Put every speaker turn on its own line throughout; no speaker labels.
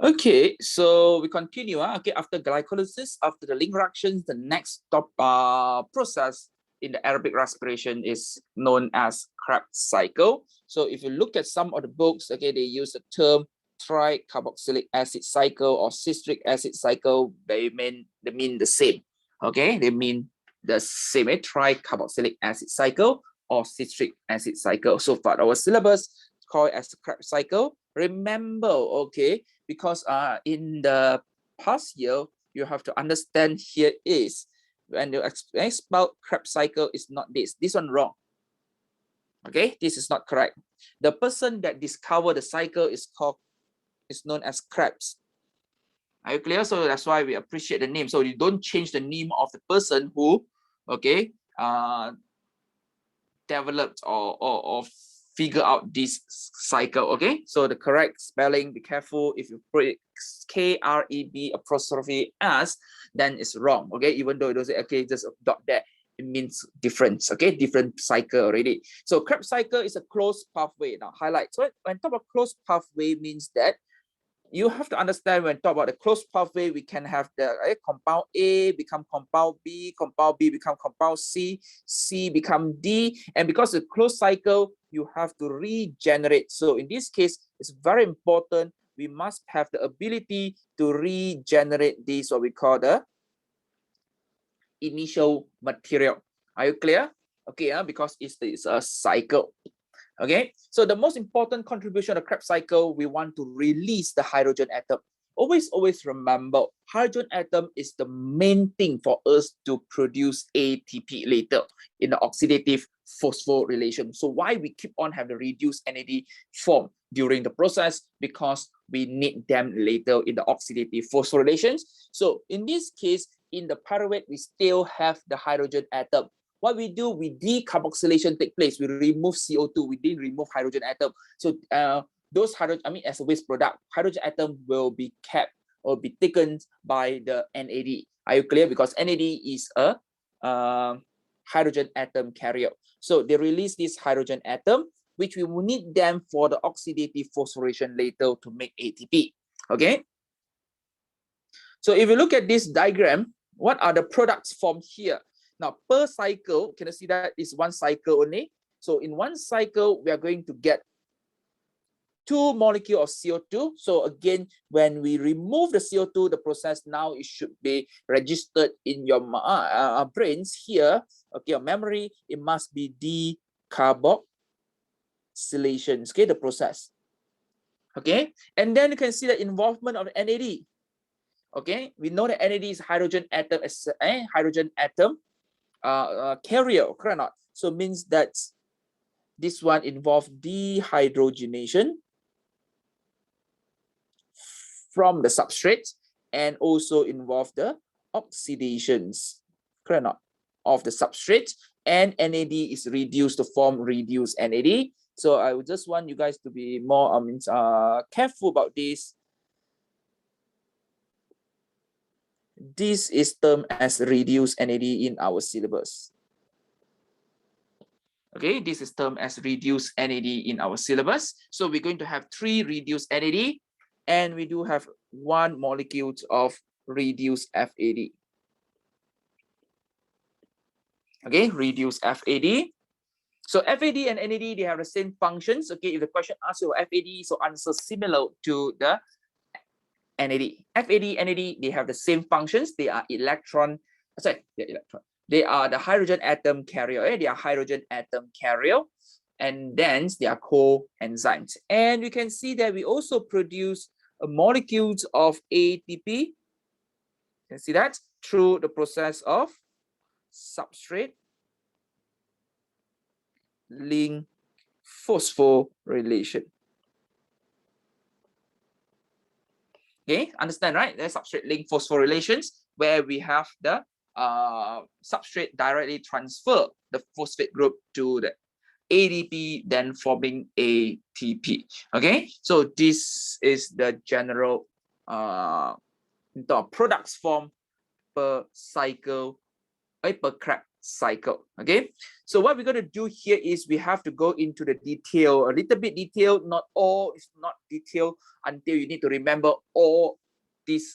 Okay, so we continue. Okay, after glycolysis, after the link reactions, the next process in the aerobic respiration is known as Krebs cycle. So if you look at some of the books, okay, they use the term tricarboxylic acid cycle or citric acid cycle. They mean the same. Okay, they mean the same. Tricarboxylic acid cycle or citric acid cycle. So for our syllabus, it's called as the Krebs cycle. Remember, okay, because in the past year, you have to understand here is when you spell Krebs cycle is not this. This one wrong. Okay, this is not correct. The person that discovered the cycle is known as Krebs. Are you clear? So that's why we appreciate the name. So you don't change the name of the person who, okay, developed or figure out this cycle. Okay, so the correct spelling, be careful. If you put it K-R-E-B apostrophe S, then it's wrong. Okay, even though it doesn't, okay, just a dot there, it means difference. Okay, different cycle already. So Krebs cycle is a closed pathway. Now highlight. So when talk about closed pathway means that you have to understand when talk about the closed pathway, we can have the compound A become compound B become compound C, C become D, and because the closed cycle, you have to regenerate. So in this case, it's very important. We must have the ability to regenerate this, what we call the initial material. Are you clear? Okay, because it's a cycle. Okay, so the most important contribution of the Krebs cycle, we want to release the hydrogen atom. Always remember, hydrogen atom is the main thing for us to produce ATP later in the oxidative phosphorylation. So why we keep on having the reduced NAD form during the process? Because we need them later in the oxidative phosphorylations. So in this case, in the pyruvate, we still have the hydrogen atom. What we do, we decarboxylation take place. We remove CO2. We didn't remove hydrogen atom. So those hydrogen, as a waste product, hydrogen atom will be kept or be taken by the NAD. Are you clear? Because NAD is a hydrogen atom carrier. So they release this hydrogen atom, which we will need them for the oxidative phosphorylation later to make ATP. Okay. So if you look at this diagram, what are the products formed here? Now, per cycle, can you see that is one cycle only? So in one cycle, we are going to get 2 molecules of CO2. So again, when we remove the CO2, the process now it should be registered in your brains here. Okay, your memory, it must be decarboxylations. Okay, the process. Okay, and then you can see the involvement of NAD. Okay, we know that NAD is hydrogen atom, carrier, correct or not? So means that this one involves dehydrogenation from the substrate and also involve the oxidations, correct or not, of the substrate, and NAD is reduced to form reduced NAD. So I would just want you guys to be more careful about this. This is termed as reduced NAD in our syllabus. Okay, this is termed as reduced NAD in our syllabus. So we're going to have 3 reduced NAD, and we do have 1 molecule of reduced FAD. Okay, reduced FAD. So FAD and NAD, they have the same functions. Okay, if the question asks you FAD, so answer similar to the NAD. FAD, NAD, they have the same functions. They are They are the hydrogen atom carrier. They are hydrogen atom carrier, and then they are coenzymes. And we can see that we also produce molecules of ATP. You can see that through the process of substrate link phosphorylation. Okay, understand, right? There's substrate link phosphorylations where we have the substrate directly transfer the phosphate group to the ADP, then forming ATP. Okay, so this is the general products form per cycle, per Krebs cycle. Okay, so what we're going to do here is we have to go into the detail, a little bit detailed, not all, it's not detailed until you need to remember all these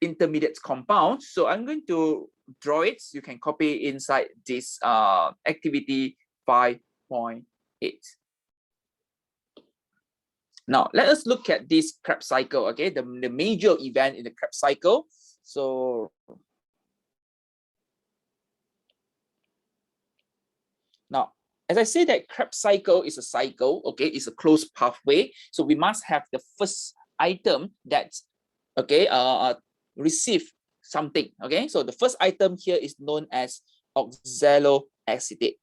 intermediate compounds. So I'm going to draw it. You can copy inside this activity 5.8. Now let us look at this Krebs cycle. Okay, the major event in the Krebs cycle. So now, as I say that Krebs cycle is a cycle, okay, it's a closed pathway. So we must have the first item that, okay, receive something, okay? So the first item here is known as oxaloacetate.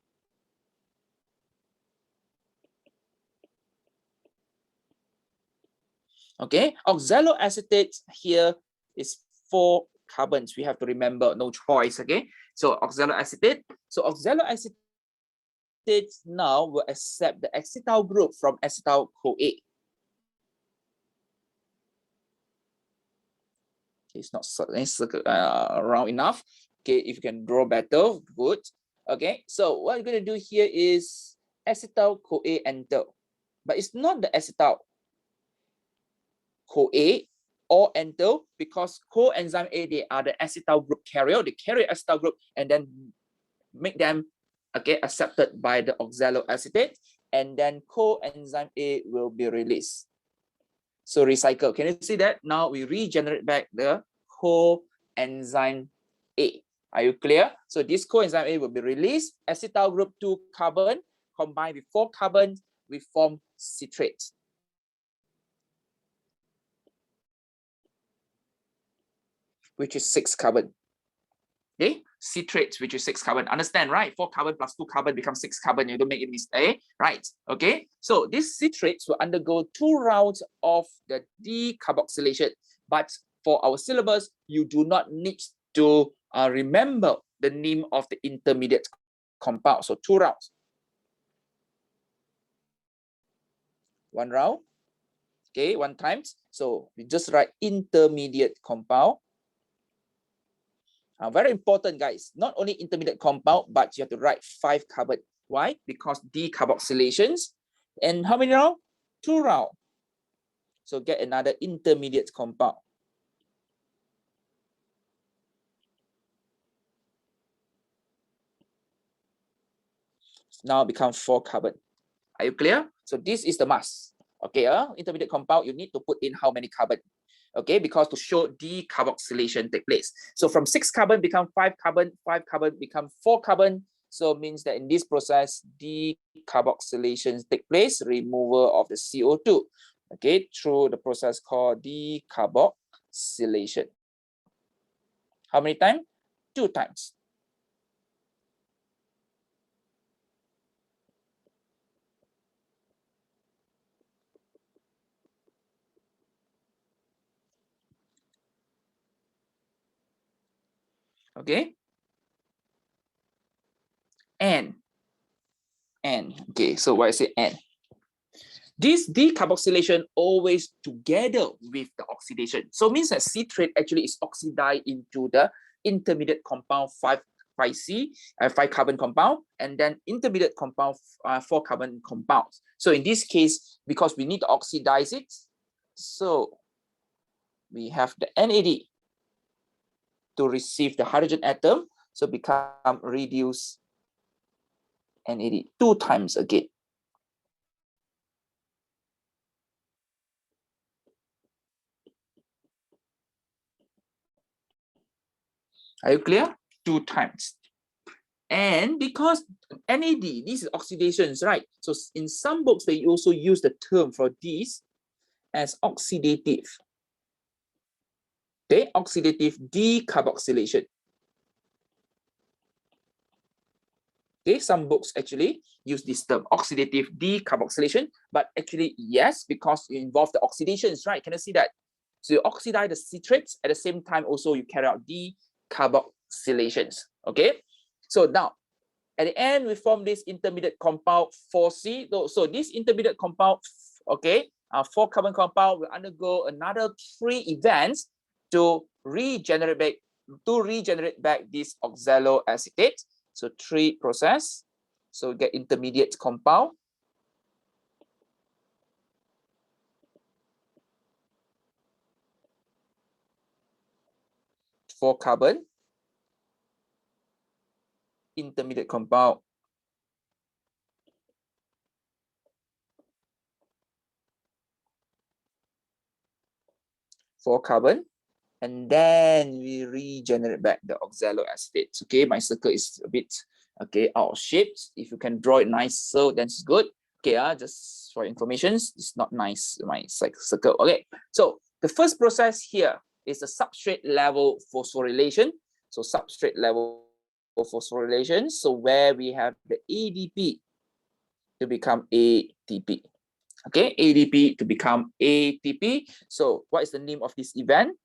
Okay, oxaloacetate here is 4 carbons. We have to remember, no choice, okay? So oxaloacetate. So oxaloacetate now will accept the acetyl group from acetyl-CoA. It's not round enough. Okay, if you can draw better, good. Okay, so what we're going to do here is acetyl-CoA enter, but it's not the acetyl-CoA or enter, because coenzyme A, they are the acetyl group carrier. They carry acetyl group and then make them, okay, accepted by the oxaloacetate, and then coenzyme A will be released. So recycle. Can you see that? Now we regenerate back the coenzyme A. Are you clear? So this coenzyme A will be released. Acetyl group 2 carbon combined with 4 carbon, we form citrate. Which is 6 carbon. Okay, citrate, which is 6 carbon. Understand, right? 4 carbon plus 2 carbon becomes 6 carbon. You don't make a mistake, right? Okay, so these citrates will undergo 2 rounds of the decarboxylation. But for our syllabus, you do not need to remember the name of the intermediate compound. So 2 rounds. 1 round. Okay, 1 times. So we just write intermediate compound. Very important, guys. Not only intermediate compound, but you have to write 5 carbon. Why? Because decarboxylations. And how many rounds? 2 rounds. So get another intermediate compound. Now become 4 carbon. Are you clear? So this is the mass. Okay, intermediate compound, you need to put in how many carbon. Okay, because to show decarboxylation take place. So from 6 carbon become 5 carbon, 5 carbon become 4 carbon. So means that in this process, decarboxylations take place, removal of the CO2. Okay, through the process called decarboxylation. How many times? 2 times. Okay. And okay, so why I say and? This decarboxylation always together with the oxidation. So means that citrate actually is oxidized into the intermediate compound 5C, 5 carbon compound, and then intermediate compound 4 carbon compounds. So in this case, because we need to oxidize it, so we have the NAD to receive the hydrogen atom, so become reduced NAD 2 times again. Are you clear? 2 times. And because NAD, this is oxidations, right? So in some books, they also use the term for this as oxidative. Okay, oxidative decarboxylation. Okay, some books actually use this term, oxidative decarboxylation, but actually, yes, because you involve the oxidations, right? Can you see that? So you oxidize the citrates, at the same time, also you carry out decarboxylations, okay? So now, at the end, we form this intermediate compound 4C. So this intermediate compound, okay, 4 carbon compound will undergo another 3 events to regenerate to regenerate back this oxaloacetate. So 3 process. So we get intermediate compound. 4 carbon. Intermediate compound. 4 carbon. And then we regenerate back the oxaloacetate. Okay, my circle is a bit out of shape. If you can draw it nice, so that's good. Okay, just for information, it's not nice, my circle. Okay, so the first process here is the substrate level phosphorylation. So substrate level phosphorylation. So where we have the ADP to become ATP. Okay, ADP to become ATP. So what is the name of this event?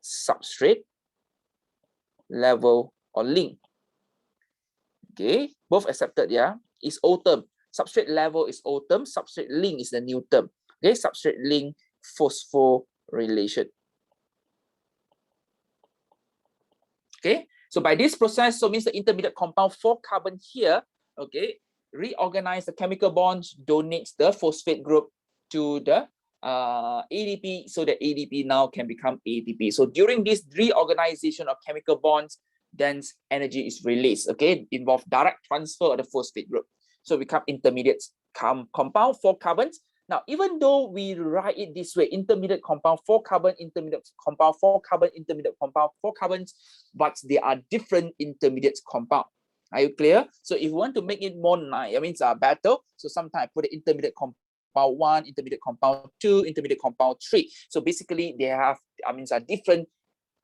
Substrate level or link. Okay, both accepted. Yeah, is old term. Substrate level is old term. Substrate link is the new term. Okay, substrate link phosphorylation. Okay, so by this process, so means the intermediate compound 4 carbon here. Okay, reorganize the chemical bonds, donates the phosphate group to the ADP, so that ADP now can become ATP. So during this reorganization of chemical bonds, then energy is released. Okay, involve direct transfer of the phosphate group. So become intermediate compound 4 carbons. Now, even though we write it this way, intermediate compound 4 carbon, intermediate compound 4 carbon, intermediate compound 4 carbons, but they are different intermediate compound. Are you clear? So if you want to make it more nice, I mean better. So sometimes I put the intermediate compound 1, intermediate compound 2, intermediate compound 3. So basically they have, are different,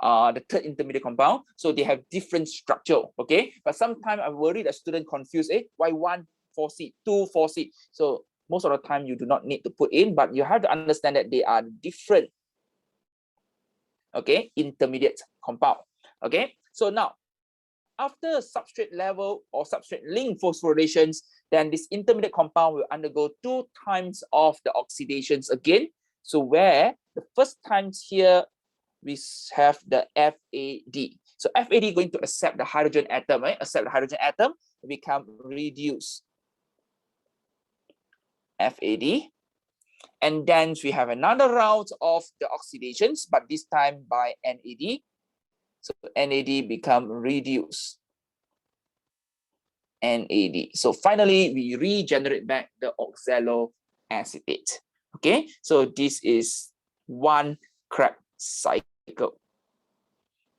the third intermediate compound. So they have different structure, okay? But sometimes I worry that student confused, why 1 4C, 2 4C? So most of the time you do not need to put in, but you have to understand that they are different, okay, intermediate compound, okay? So now, after substrate level or substrate link phosphorylations, then this intermediate compound will undergo 2 times of the oxidations again. So where the first times here, we have the FAD. So FAD going to accept the hydrogen atom, right? Accept the hydrogen atom, become reduced FAD. And then we have another round of the oxidations, but this time by NAD. So NAD become reduced NAD. So finally, we regenerate back the oxaloacetate. Okay, so this is one Krebs cycle.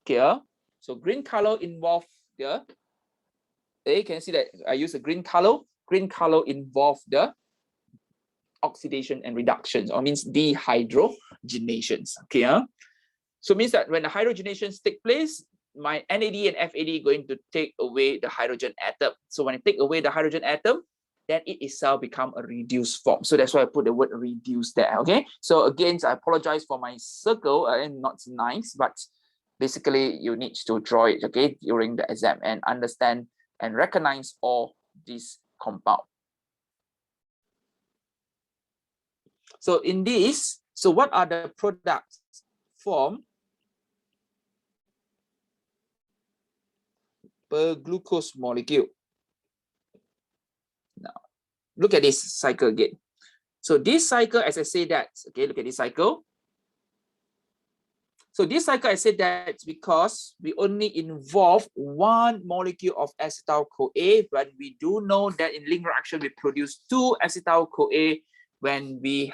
Here, so green color involve the, you can see that I use a green color. Green color involve the oxidation and reductions, or means dehydrogenations. Okay, so it means that when the hydrogenations take place, my NAD and FAD going to take away the hydrogen atom. So when I take away the hydrogen atom, then it itself become a reduced form. So that's why I put the word reduce there. Okay. So again, I apologize for my circle and not nice, but basically you need to draw it, okay, during the exam and understand and recognize all these compound. So in this, so what are the products formed per glucose molecule? Now, look at this cycle again. So this cycle, as I say that, okay, look at this cycle. So this cycle, I said that because we only involve 1 molecule of acetyl-CoA, but we do know that in link reaction, we produce 2 acetyl-CoA when we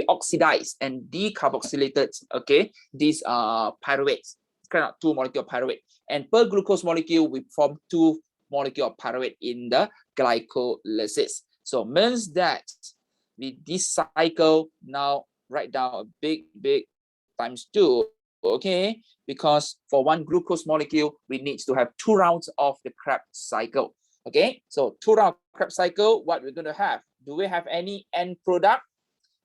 oxidize and decarboxylated, okay, these pyruvates, kind of 2 molecule of pyruvate. And per glucose molecule, we form 2 molecule of pyruvate in the glycolysis. So means that with this cycle, now write down a big times 2, okay, because for 1 glucose molecule, we need to have 2 rounds of the Krebs cycle. Okay, so 2 round Krebs cycle, what we're going to have? Do we have any end product?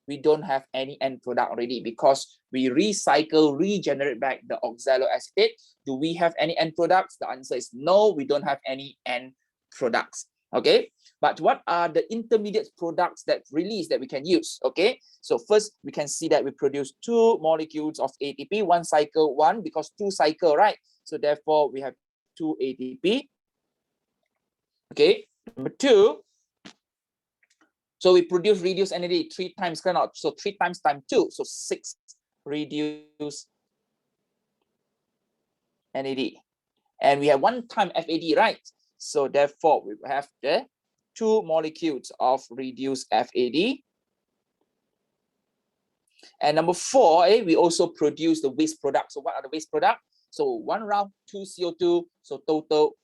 We don't have any end product already because we regenerate back the oxaloacetate. Do we have any end products? The answer is no, we don't have any end products. Okay, but what are the intermediate products that release that we can use? Okay, so first we can see that we produce 2 molecules of ATP, 1 cycle, 1 because 2 cycle, right? So therefore we have 2 ATP. Okay, number 2, so we produce reduced NAD 3 times cannot, so 3 times 2, so 6 reduced NAD, and we have 1 time FAD, right? So therefore we have the 2 molecules of reduced FAD. And number 4, we also produce the waste product. So what are the waste products? So 1 round 2 CO2, so total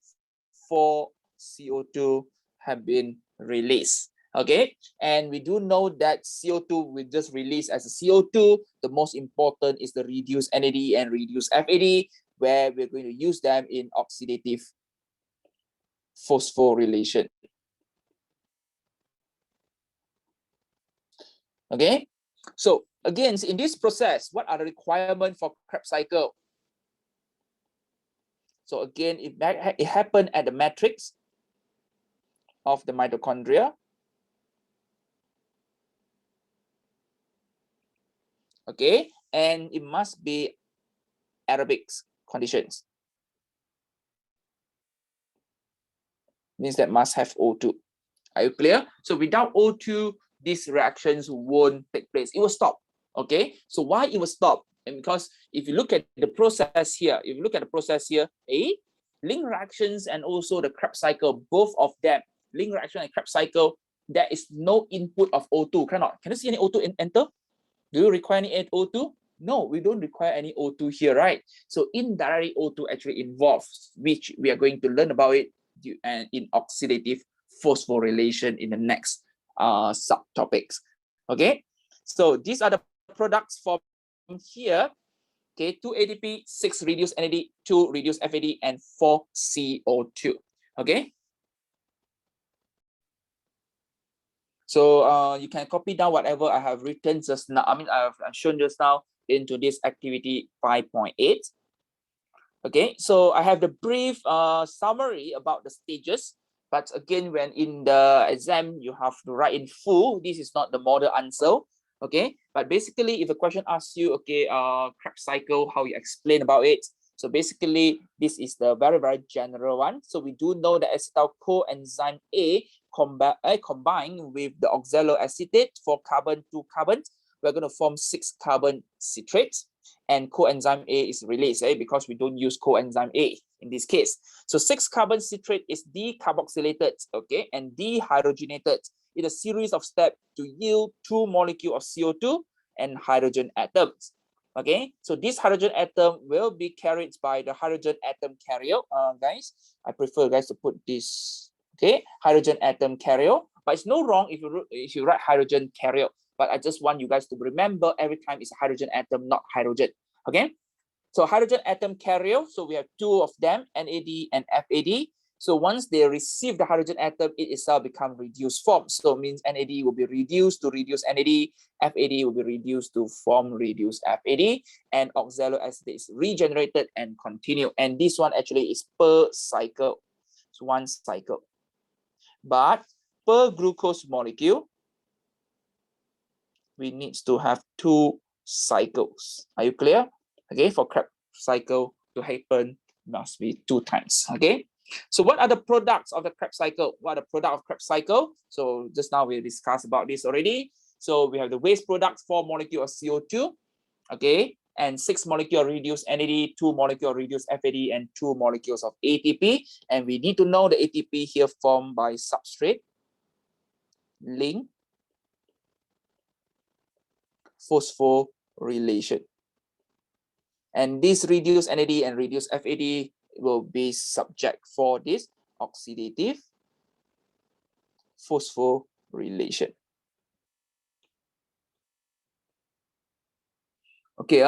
4 CO2 have been released. Okay, and we do know that CO2 we just release as a CO2. The most important is the reduced NAD and reduced FAD, where we're going to use them in oxidative phosphorylation. Okay, so again, in this process, what are the requirements for Krebs cycle? So again, it happened at the matrix of the mitochondria. Okay, and it must be aerobic conditions. Means that must have O2. Are you clear? So without O2, these reactions won't take place. It will stop. Okay, so why it will stop? And because if you look at the process here, link reactions and also the Krebs cycle, both of them, link reaction and Krebs cycle, there is no input of O2. Can you see any O2 enter? Do you require any O2? No, we don't require any O2 here, right? So indirectly O2 actually involves, which we are going to learn about it in oxidative phosphorylation in the next subtopics. Okay, so these are the products from here. Okay, 2 ATP, 6 reduced NAD, 2 reduced FAD, and 4 CO2. Okay. So you can copy down whatever I have written just now. I've shown just now into this activity 5.8. Okay, so I have the brief summary about the stages. But again, when in the exam, you have to write in full. This is not the model answer. Okay, but basically, if a question asks you, okay, Krebs cycle, how you explain about it. So basically, this is the very, very general one. So we do know that acetyl coenzyme A combined with the oxaloacetate for carbon 2 carbons, we're going to form 6 carbon citrates, and coenzyme A is released because we don't use coenzyme A in this case. So 6 carbon citrate is decarboxylated, okay, and dehydrogenated in a series of steps to yield 2 molecules of CO2 and hydrogen atoms. Okay, so this hydrogen atom will be carried by the hydrogen atom carrier. Guys, I prefer guys to put this. Okay, hydrogen atom carrier, but it's no wrong if you write hydrogen carrier. But I just want you guys to remember every time it's a hydrogen atom, not hydrogen. Okay, so hydrogen atom carrier. So we have 2 of them, NAD and FAD. So once they receive the hydrogen atom, it itself becomes reduced form. So it means NAD will be reduced to reduce NAD, FAD will be reduced to form reduced FAD, and oxaloacetate is regenerated and continue. And this one actually is per cycle. It's 1 cycle. But per glucose molecule, we need to have 2 cycles. Are you clear? Okay, for Krebs cycle to happen, must be 2 times. Okay. So what are the products of the Krebs cycle? What are the products of Krebs cycle? So just now we discussed about this already. So we have the waste products, 4 molecules of CO2, okay, and 6 molecules reduced NAD, 2 molecules reduced FAD, and 2 molecules of ATP. And we need to know the ATP here formed by substrate, link, phosphorylation. And this reduced NAD and reduced FAD will be subject for this oxidative phosphorylation. Okay,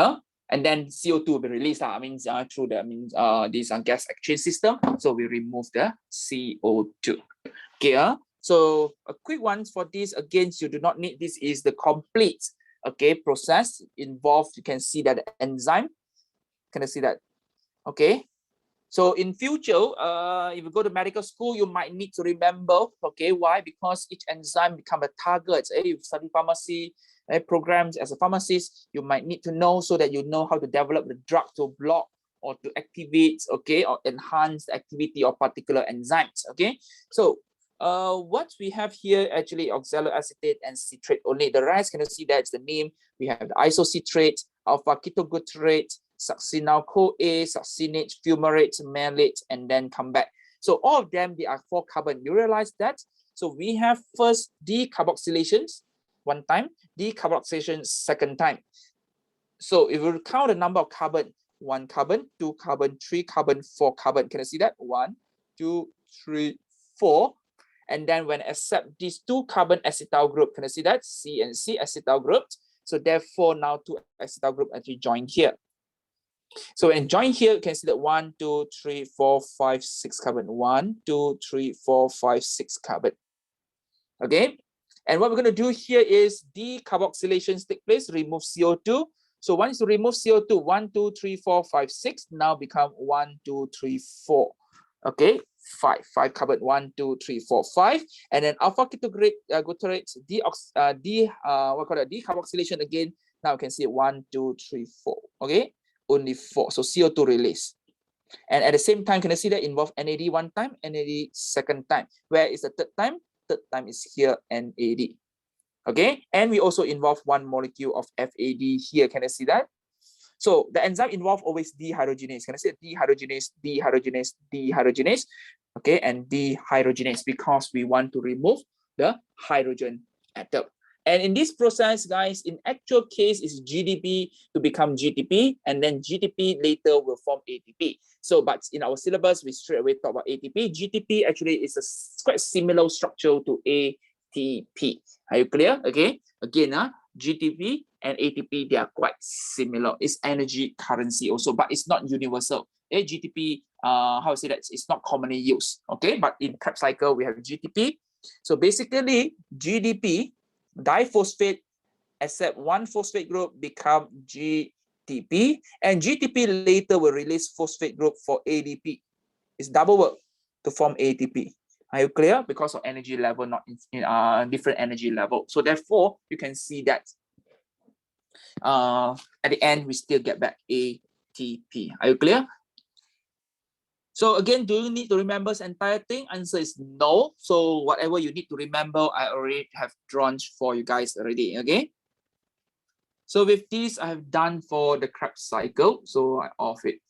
and then CO2 will be released. Through the this gas exchange system. So we remove the CO2. Okay, so a quick one for this. Again, you do not need this. Is the complete process involved. You can see that the enzyme. Can I see that? Okay. So in future, if you go to medical school, you might need to remember, okay, why? Because each enzyme become a target. If you study pharmacy programs as a pharmacist, you might need to know so that you know how to develop the drug to block or to activate, okay, or enhance the activity of particular enzymes, okay? So what we have here actually oxaloacetate and citrate only. The rest, can you see that's the name? We have the isocitrate, alpha ketoglutarate, succinyl-CoA, succinate, fumarate, malate, and then come back. So all of them, they are 4 carbon. You realize that? So we have first decarboxylations one time, decarboxylations second time. So if we count the number of carbon, 1 carbon, 2 carbon, 3 carbon, 4 carbon. Can you see that? 1, 2, 3, 4. And then when I accept these 2 carbon acetyl group, can you see that? C and C acetyl groups. So therefore now 2 acetyl group actually join here. So when join here, you can see that 1, 2, 3, 4, 5, 6 carbon. 1, 2, 3, 4, 5, 6 carbon. Okay. And what we're going to do here is decarboxylations take place, remove CO2. So once you remove CO2, 1, 2, 3, 4, 5, 6, now become 1, 2, 3, 4. Okay, 5 carbon, 1, 2, 3, 4, 5. And then alpha ketoglutarate, decarboxylation again. Now you can see 1, 2, 3, 4. Okay, only 4. So CO2 release. And at the same time, can you see that involve NAD one time, NAD second time? Where is the third time? Third time is here, NAD. Okay, and we also involve 1 molecule of FAD here. Can I see that? So the enzyme involved always dehydrogenase. Can I say dehydrogenase, dehydrogenase, dehydrogenase? Okay, and dehydrogenase because we want to remove the hydrogen atom. And in this process, guys, in actual case is GDP to become GTP, and then GTP later will form ATP. So, but in our syllabus, we straight away talk about ATP. GTP actually is a quite similar structure to ATP. Are you clear? Okay. Again, GTP and ATP, they are quite similar. It's energy currency also, but it's not universal. GTP, how to say that? It's not commonly used. Okay, but in Krebs cycle, we have GTP. So basically, GDP, diphosphate, except 1 phosphate group become GTP, and GTP later will release phosphate group for ADP. It's double work to form ATP. Are you clear? Because of energy level, not in different energy level. So therefore, you can see that at the end, we still get back ATP. Are you clear? So again, do you need to remember this entire thing? Answer is no. So whatever you need to remember, I already have drawn for you guys already, okay? So with this, I have done for the Krebs cycle. So I off it.